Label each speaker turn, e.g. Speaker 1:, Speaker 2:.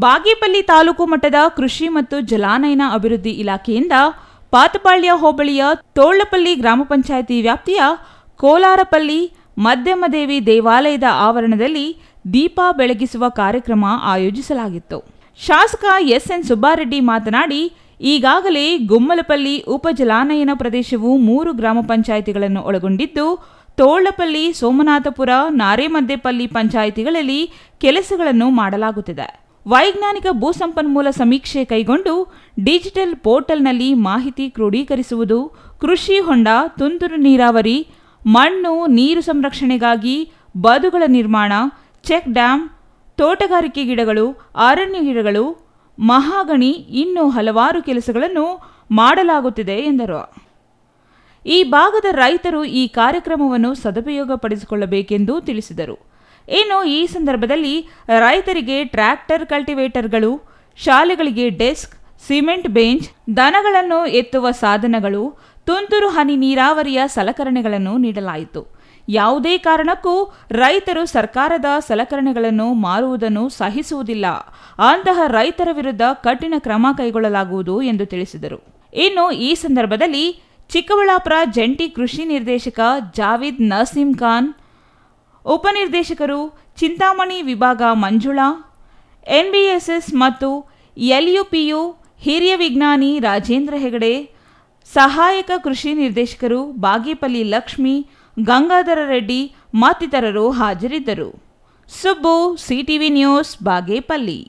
Speaker 1: ಬಾಗೇಪಲ್ಲಿ ತಾಲೂಕು ಮಟ್ಟದ ಕೃಷಿ ಮತ್ತು ಜಲಾನಯನ ಅಭಿವೃದ್ಧಿ ಇಲಾಖೆಯಿಂದ ಪಾತಪಾಳ್ಯ ಹೋಬಳಿಯ ತೋళ్ಲಪಲ್ಲಿ ಗ್ರಾಮ ಪಂಚಾಯಿತಿ ವ್ಯಾಪ್ತಿಯ ಕೋಲಾರಪಲ್ಲಿ ಮಧ್ಯಮದೇವಿ ದೇವಾಲಯದ ಆವರಣದಲ್ಲಿ ದೀಪ ಬೆಳಗಿಸುವ ಕಾರ್ಯಕ್ರಮ ಆಯೋಜಿಸಲಾಗಿತ್ತು. ಶಾಸಕ ಎಸ್ಎನ್ ಸುಬ್ಬಾರೆಡ್ಡಿ ಮಾತನಾಡಿ, ಈಗಾಗಲೇ ಗುಮ್ಮಲಪಲ್ಲಿ ಉಪ ಜಲಾನಯನ ಪ್ರದೇಶವು 3 ಗ್ರಾಮ ಪಂಚಾಯಿತಿಗಳನ್ನು ಒಳಗೊಂಡಿದ್ದು, ತೋళ్ಲಪಲ್ಲಿ, ಸೋಮನಾಥಪುರ, ನಾರೇಮದ್ದೇಪಲ್ಲಿ ಪಂಚಾಯಿತಿಗಳಲ್ಲಿ ಕೆಲಸಗಳನ್ನು ಮಾಡಲಾಗುತ್ತಿದೆ. ವೈಜ್ಞಾನಿಕ ಭೂಸಂಪನ್ಮೂಲ ಸಮೀಕ್ಷೆ ಕೈಗೊಂಡು ಡಿಜಿಟಲ್ ಪೋರ್ಟಲ್ನಲ್ಲಿ ಮಾಹಿತಿ ಕ್ರೋಢೀಕರಿಸುವುದು, ಕೃಷಿ ಹೊಂಡ, ತುಂತುರು ನೀರಾವರಿ, ಮಣ್ಣು ನೀರು ಸಂರಕ್ಷಣೆಗಾಗಿ ಬದುಗಳ ನಿರ್ಮಾಣ, ಚೆಕ್ ಡ್ಯಾಂ, ತೋಟಗಾರಿಕೆ ಗಿಡಗಳು, ಅರಣ್ಯ ಗಿಡಗಳು, ಮಹಾಗಣಿ ಇನ್ನೂ ಹಲವಾರು ಕೆಲಸಗಳನ್ನು ಮಾಡಲಾಗುತ್ತಿದೆ ಎಂದರು. ಈ ಭಾಗದ ರೈತರು ಈ ಕಾರ್ಯಕ್ರಮವನ್ನು ಸದುಪಯೋಗಪಡಿಸಿಕೊಳ್ಳಬೇಕೆಂದು ತಿಳಿಸಿದರು. ಇನ್ನು ಈ ಸಂದರ್ಭದಲ್ಲಿ ರೈತರಿಗೆ ಟ್ರ್ಯಾಕ್ಟರ್, ಕಲ್ಟಿವೇಟರ್ಗಳು, ಶಾಲೆಗಳಿಗೆ ಡೆಸ್ಕ್, ಸಿಮೆಂಟ್ ಬೆಂಚ್, ದನಗಳನ್ನು ಎತ್ತುವ ಸಾಧನಗಳು, ತುಂತುರು ಹನಿ ನೀರಾವರಿಯ ಸಲಕರಣೆಗಳನ್ನು ನೀಡಲಾಯಿತು. ಯಾವುದೇ ಕಾರಣಕ್ಕೂ ರೈತರು ಸರ್ಕಾರದ ಸಲಕರಣೆಗಳನ್ನು ಮಾರುವುದನ್ನು ಸಹಿಸುವುದಿಲ್ಲ. ಅಂತಹ ರೈತರ ವಿರುದ್ಧ ಕಠಿಣ ಕ್ರಮ ಕೈಗೊಳ್ಳಲಾಗುವುದು ಎಂದು ತಿಳಿಸಿದರು. ಇನ್ನು ಈ ಸಂದರ್ಭದಲ್ಲಿ ಚಿಕ್ಕಬಳ್ಳಾಪುರ ಜಂಟಿ ಕೃಷಿ ನಿರ್ದೇಶಕ ಜಾವೀದ್ ನಸೀಂ ಖಾನ್, ಉಪನಿರ್ದೇಶಕರು ಚಿಂತಾಮಣಿ ವಿಭಾಗ ಮಂಜುಳಾ, ಎನ್ಬಿಎಸ್ಎಸ್ ಮತ್ತು ಎಲ್ಯುಪಿಯು ಹಿರಿಯ ವಿಜ್ಞಾನಿ ರಾಜೇಂದ್ರ ಹೆಗಡೆ, ಸಹಾಯಕ ಕೃಷಿ ನಿರ್ದೇಶಕರು ಬಾಗೇಪಲ್ಲಿ ಲಕ್ಷ್ಮಿ, ಗಂಗಾಧರ ರೆಡ್ಡಿ ಮತ್ತಿತರರು ಹಾಜರಿದ್ದರು. Subbu, CTV news, Bagepalli.